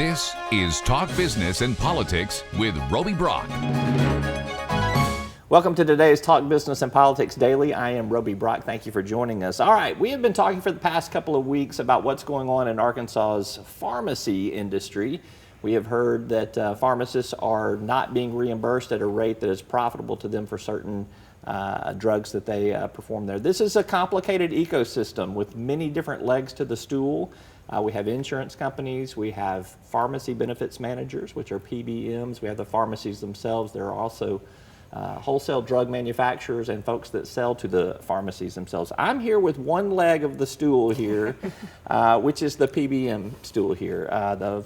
This is Talk Business and Politics with Roby Brock. Welcome to today's Talk Business and Politics Daily. I am Roby Brock. Thank you for joining us. All right, we have been talking for the past couple of weeks about what's going on in Arkansas's pharmacy industry. We have heard that pharmacists are not being reimbursed at a rate that is profitable to them for certain drugs that they perform there. This is a complicated ecosystem with many different legs to the stool. We have insurance companies, we have pharmacy benefits managers, which are PBMs, we have the pharmacies themselves. There are also wholesale drug manufacturers and folks that sell to the pharmacies themselves. I'm here with one leg of the stool here, which is the PBM stool here, the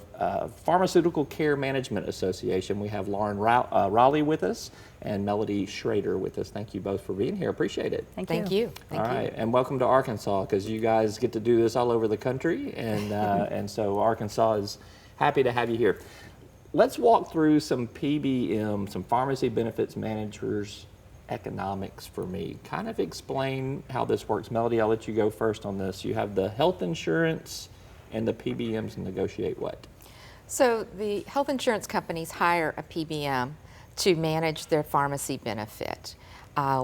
Pharmaceutical Care Management Association. We have Lauren Rowley with us and Melodie Shrader with us. Thank you both for being here. Appreciate it. Thank you. All right, and welcome to Arkansas, because you guys get to do this all over the country, and and so Arkansas is happy to have you here. Let's walk through some PBM, some pharmacy benefits managers economics for me. Kind of explain how this works. Melodie, I'll let you go first on this. You have the health insurance and the PBMs negotiate what? So the health insurance companies hire a PBM to manage their pharmacy benefit.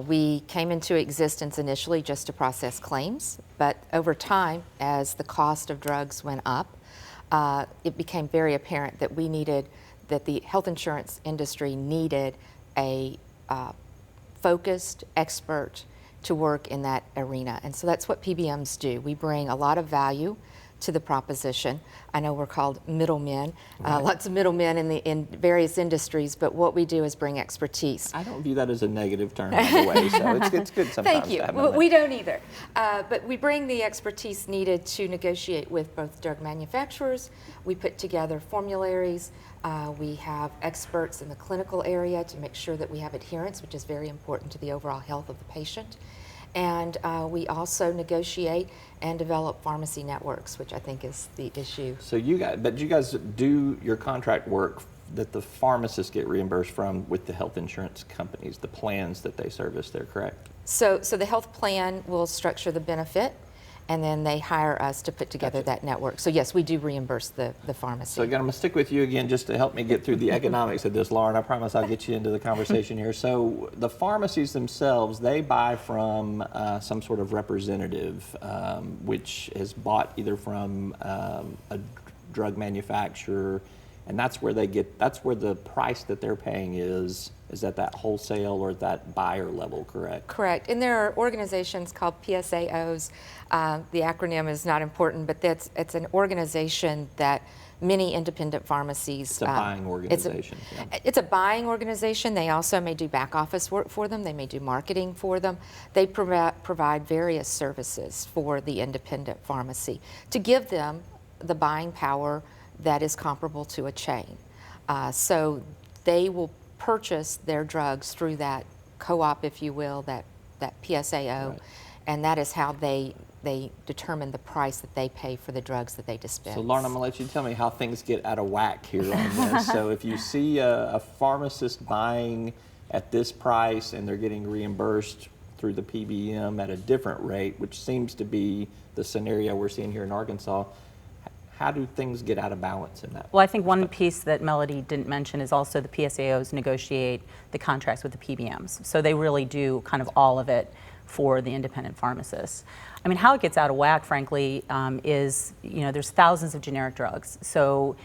We came into existence initially just to process claims, but over time, as the cost of drugs went up, it became very apparent that that the health insurance industry needed a focused expert to work in that arena. And so that's what PBMs do. We bring a lot of value to the proposition. I know we're called middlemen, lots of middlemen in various industries, but what we do is bring expertise. I don't view that as a negative term, by the way, so it's good sometimes. Thank you. Well, we don't either. But we bring the expertise needed to negotiate with both drug manufacturers. We put together formularies. We have experts in the clinical area to make sure that we have adherence, which is very important to the overall health of the patient. And we also negotiate and develop pharmacy networks, which I think is the issue. So you guys do your contract work that the pharmacists get reimbursed from with the health insurance companies, the plans that they service there, correct? So the health plan will structure the benefit, and then they hire us to put together that network. So yes, we do reimburse the pharmacy. So again, I'm going to stick with you again just to help me get through the economics of this, Lauren. I promise I'll get you into the conversation here. So the pharmacies themselves, they buy from some sort of representative, which is bought either from a drug manufacturer, and that's where the price that they're paying is at that wholesale or that buyer level, correct? Correct. And there are organizations called PSAOs. The acronym is not important, but it's an organization that many independent pharmacies. It's a buying organization. It's a buying organization. They also may do back office work for them. They may do marketing for them. They provide various services for the independent pharmacy to give them the buying power that is comparable to a chain. So they will purchase their drugs through that co-op, if you will, that PSAO, right. And that is how they determine the price that they pay for the drugs that they dispense. So Lauren, I'm going to let you tell me how things get out of whack here on this. So if you see a pharmacist buying at this price and they're getting reimbursed through the PBM at a different rate, which seems to be the scenario we're seeing here in Arkansas, how do things get out of balance in that? Well, I think one piece that Melodie didn't mention is also the PSAOs negotiate the contracts with the PBMs. So they really do kind of all of it for the independent pharmacists. I mean, how it gets out of whack, frankly, is, there's thousands of generic drugs. So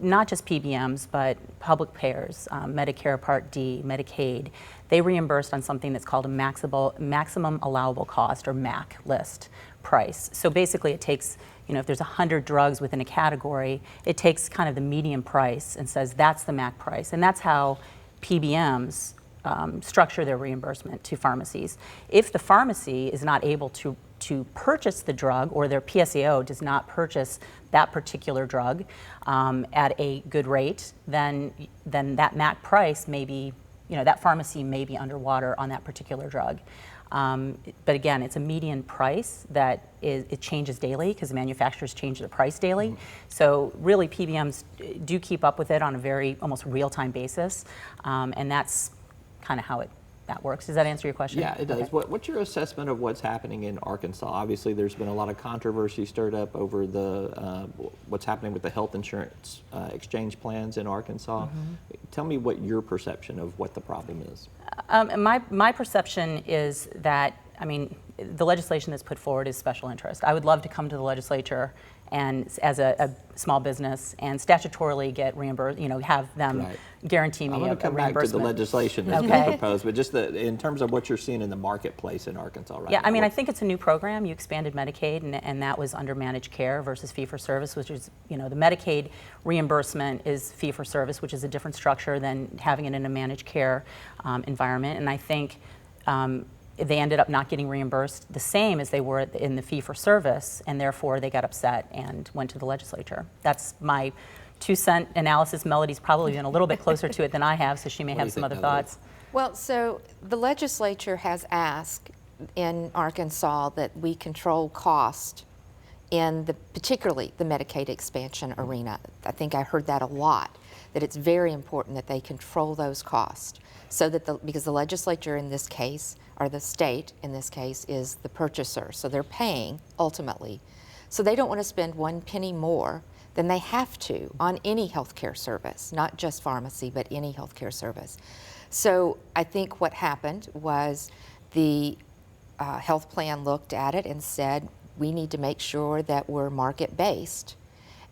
not just PBMs, but public payers, Medicare Part D, Medicaid, they reimbursed on something that's called a maximum allowable cost, or MAC list price. So basically it takes, if there's 100 drugs within a category, it takes kind of the median price and says that's the MAC price. And that's how PBMs structure their reimbursement to pharmacies. If the pharmacy is not able to purchase the drug, or their PSAO does not purchase that particular drug at a good rate, then that MAC price may be, that pharmacy may be underwater on that particular drug. But again, it's a median price that it changes daily because the manufacturers change the price daily. Mm-hmm. So really PBMs do keep up with it on a very almost real-time basis, and that's kind of how it that works. Does that answer your question? Yeah, it does. Okay. What's your assessment of what's happening in Arkansas? Obviously, there's been a lot of controversy stirred up over the what's happening with the health insurance exchange plans in Arkansas. Tell me what your perception of what the problem is. My perception is that, I mean, the legislation that's put forward is special interest. I would love to come to the legislature and as a small business and statutorily get reimbursed, have them Right. guarantee me I'm a going to come back to the reimbursement. legislation that's Okay. being proposed, but just in terms of what you're seeing in the marketplace in Arkansas right Yeah, now. I mean, I think it's a new program. You expanded Medicaid, and that was under managed care versus fee-for-service, which is, the Medicaid reimbursement is fee-for-service, which is a different structure than having it in a managed care environment. And I think they ended up not getting reimbursed the same as they were in the fee-for-service, and therefore they got upset and went to the legislature. That's my 2-cent analysis. Melodie's probably been a little bit closer to it than I have, so she may What do have you some think, other Melodie? thoughts. Well, so the legislature has asked in Arkansas that we control cost in particularly the Medicaid expansion arena. I think I heard that a lot, that it's very important that they control those costs so that because the legislature in this case, or the state in this case, is the purchaser. So they're paying ultimately. So they don't want to spend 1 penny more than they have to on any healthcare service, not just pharmacy, but any healthcare service. So I think what happened was the health plan looked at it and said, we need to make sure that we're market-based,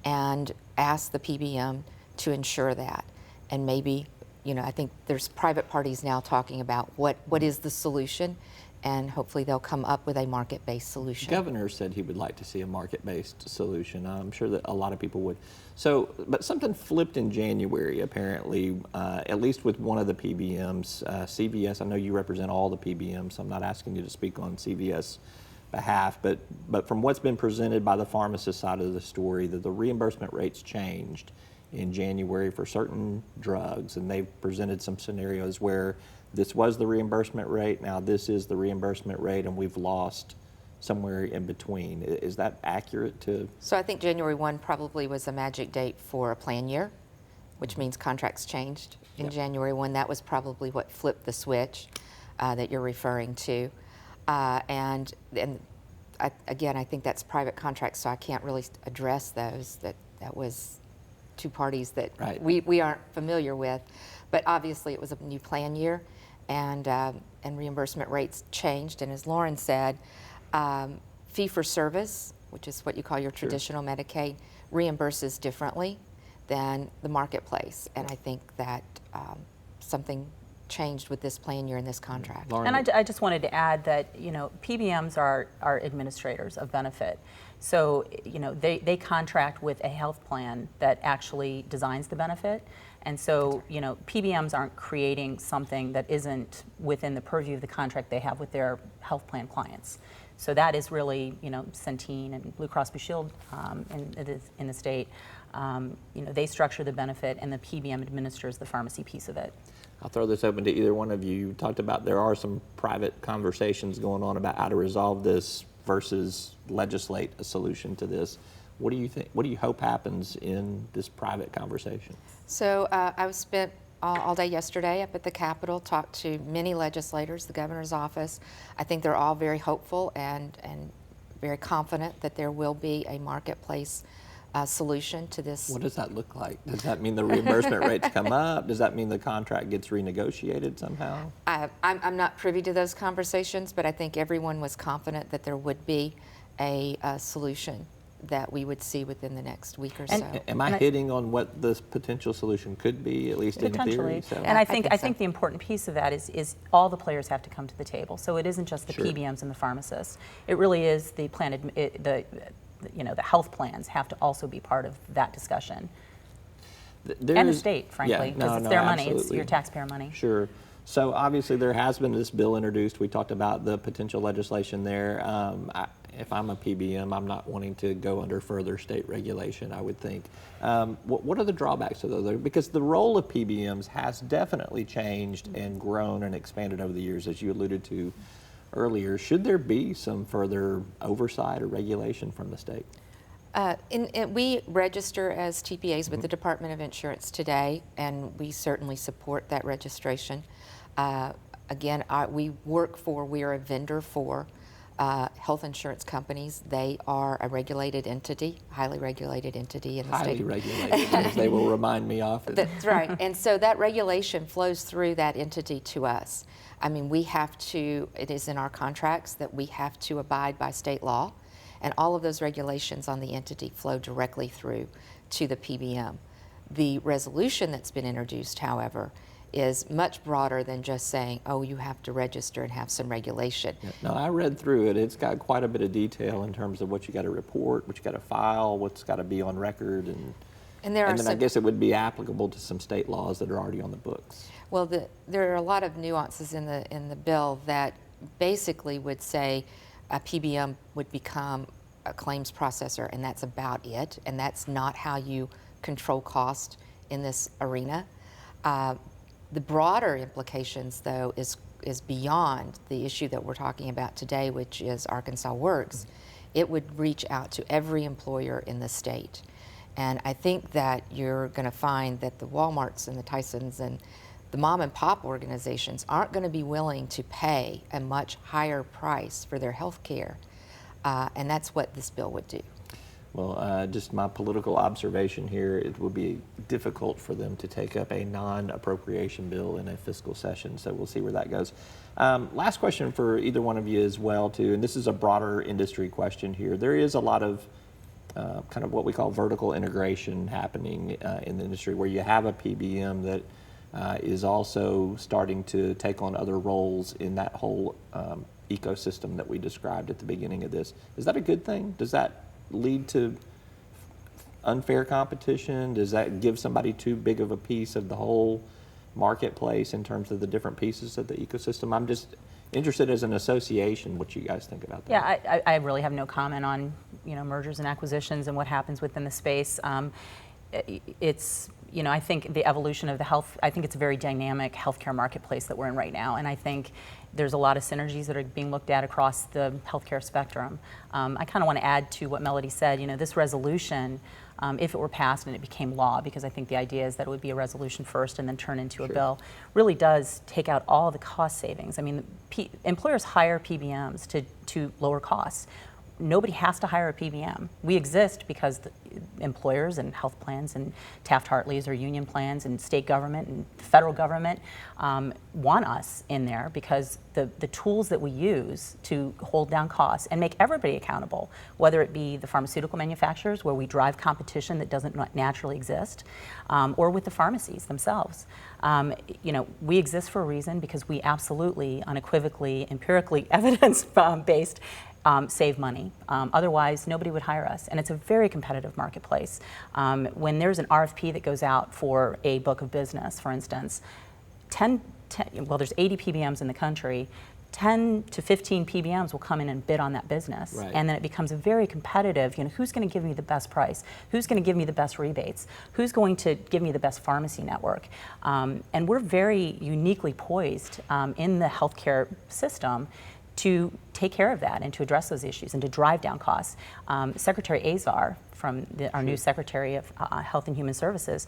and asked the PBM to ensure that. And maybe, I think there's private parties now talking about what is the solution, and hopefully they'll come up with a market-based solution. The governor said he would like to see a market-based solution. I'm sure that a lot of people would. So, but something flipped in January, apparently, at least with one of the PBMs, CVS. I know you represent all the PBMs, so I'm not asking you to speak on CVS behalf, but from what's been presented by the pharmacist side of the story, that the reimbursement rates changed in January for certain drugs, and they've presented some scenarios where this was the reimbursement rate, now this is the reimbursement rate, and we've lost somewhere in between. Is that accurate to? So I think January 1 probably was a magic date for a plan year, which means contracts changed in January 1. That was probably what flipped the switch that you're referring to. And again, I think that's private contracts, so I can't really address those. That was two parties that Right. we aren't familiar with. But obviously it was a new plan year, and reimbursement rates changed. And as Lauren said, fee-for-service, which is what you call your traditional Medicaid, reimburses differently than the marketplace. And I think that something changed with this plan year and this contract. Lauren, And I just wanted to add that, PBMs are administrators of benefit. So, they contract with a health plan that actually designs the benefit. And so, PBMs aren't creating something that isn't within the purview of the contract they have with their health plan clients. So that is really, Centene and Blue Cross Blue Shield in the state. They structure the benefit, and the PBM administers the pharmacy piece of it. I'll throw this open to either one of you. You talked about there are some private conversations going on about how to resolve this versus legislate a solution to this. What do you think? What do you hope happens in this private conversation? So I was spent all day yesterday up at the Capitol, talked to many legislators, the governor's office. I think they're all very hopeful and very confident that there will be a marketplace solution to this. What does that look like? Does that mean the reimbursement rates come up? Does that mean the contract gets renegotiated somehow? I'm not privy to those conversations, but I think everyone was confident that there would be a solution that we would see within the next week or so. Am I hitting on what this potential solution could be, at least in Potentially. theory? So. And I think so. the important piece of that is all the players have to come to the table. So it isn't just the Sure. PBMs and the pharmacists. It really is the the health plans have to also be part of that discussion. And the state, frankly, because it's their money, it's your taxpayer money. Sure. So obviously there has been this bill introduced. We talked about the potential legislation there. If I'm a PBM, I'm not wanting to go under further state regulation, I would think. What are the drawbacks of those? Because the role of PBMs has definitely changed and grown and expanded over the years, as you alluded to earlier. Should there be some further oversight or regulation from the state? We register as TPAs with the Department of Insurance today, and we certainly support that registration. Again, we are a vendor for health insurance companies. They are a regulated entity, highly regulated entity in the state. Highly regulated, as they will remind me often. That's right. And so that regulation flows through that entity to us. I mean, it is in our contracts that we have to abide by state law, and all of those regulations on the entity flow directly through to the PBM. The resolution that's been introduced, however, is much broader than just saying, oh, you have to register and have some regulation. Yeah. No, I read through it. It's got quite a bit of detail in terms of what you got to report, what you got to file, what's got to be on record, and then I guess it would be applicable to some state laws that are already on the books. Well, there are a lot of nuances in the bill that basically would say a PBM would become a claims processor, and that's about it, and that's not how you control cost in this arena. The broader implications, though, is beyond the issue that we're talking about today, which is Arkansas Works. It would reach out to every employer in the state. And I think that you're going to find that the Walmarts and the Tysons and the mom and pop organizations aren't going to be willing to pay a much higher price for their health care. And that's what this bill would do. Well, just my political observation here, it would be difficult for them to take up a non-appropriation bill in a fiscal session, so we'll see where that goes. Last question for either one of you as well, too, and this is a broader industry question here. There is a lot of kind of what we call vertical integration happening in the industry, where you have a PBM that is also starting to take on other roles in that whole ecosystem that we described at the beginning of this. Is that a good thing? Does that lead to unfair competition? Does that give somebody too big of a piece of the whole marketplace in terms of the different pieces of the ecosystem? I'm just interested as an association what you guys think about that. Yeah, I really have no comment on mergers and acquisitions and what happens within the space. It's I think the evolution of I think it's a very dynamic healthcare marketplace that we're in right now, and I think there's a lot of synergies that are being looked at across the healthcare spectrum. I kind of want to add to what Melodie said. This resolution, if it were passed and it became law, because I think the idea is that it would be a resolution first and then turn into a bill, really does take out all the cost savings. I mean, employers hire PBMs to lower costs. Nobody has to hire a PBM. We exist because the employers and health plans and Taft-Hartleys or union plans and state government and federal government want us in there because the tools that we use to hold down costs and make everybody accountable, whether it be the pharmaceutical manufacturers where we drive competition that doesn't naturally exist, or with the pharmacies themselves. We exist for a reason because we absolutely, unequivocally, empirically, evidence-based save money. Otherwise, nobody would hire us. And it's a very competitive marketplace. When there's an RFP that goes out for a book of business, for instance, there's 80 PBMs in the country, 10 to 15 PBMs will come in and bid on that business. Right. And then it becomes a very competitive, who's going to give me the best price? Who's going to give me the best rebates? Who's going to give me the best pharmacy network? And we're very uniquely poised in the healthcare system to take care of that and to address those issues and to drive down costs. Secretary Azar, from our new Secretary of Health and Human Services,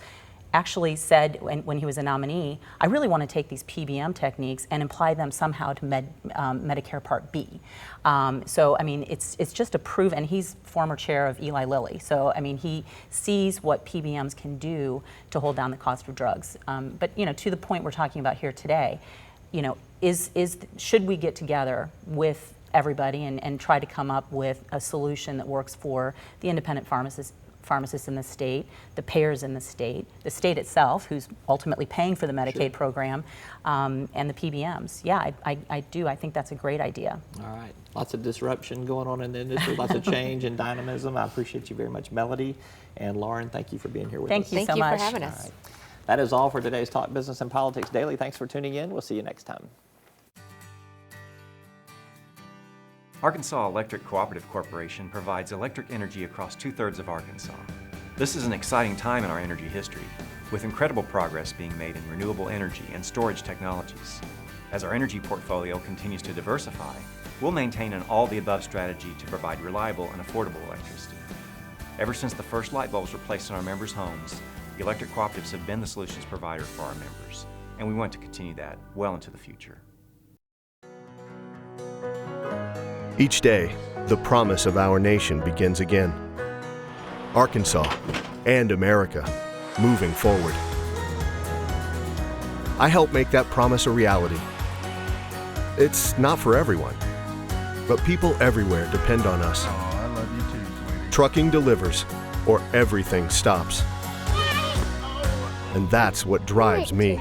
actually said when he was a nominee, I really want to take these PBM techniques and apply them somehow to Medicare Part B. So, I mean, it's just a proof, and he's former chair of Eli Lilly. So, I mean, he sees what PBMs can do to hold down the cost of drugs. But, to the point we're talking about here today, should we get together with everybody and try to come up with a solution that works for the independent pharmacists in the state, the payers in the state itself, who's ultimately paying for the Medicaid program, and the PBMs. Yeah, I do. I think that's a great idea. All right. Lots of disruption going on in the industry, lots of change and dynamism. I appreciate you very much, Melodie. And Lauren, thank you for being here with us. Thank you so much. Thank you for having us. All right. That is all for today's Talk Business and Politics Daily. Thanks for tuning in. We'll see you next time. Arkansas Electric Cooperative Corporation provides electric energy across 2/3 of Arkansas. This is an exciting time in our energy history, with incredible progress being made in renewable energy and storage technologies. As our energy portfolio continues to diversify, we'll maintain an all-the-above strategy to provide reliable and affordable electricity. Ever since the first light bulbs were placed in our members' homes, the electric cooperatives have been the solutions provider for our members, and we want to continue that well into the future. Each day, the promise of our nation begins again. Arkansas and America, moving forward. I help make that promise a reality. It's not for everyone, but people everywhere depend on us. Oh, I love you too, sweetie. Trucking delivers, or everything stops. And that's what drives me.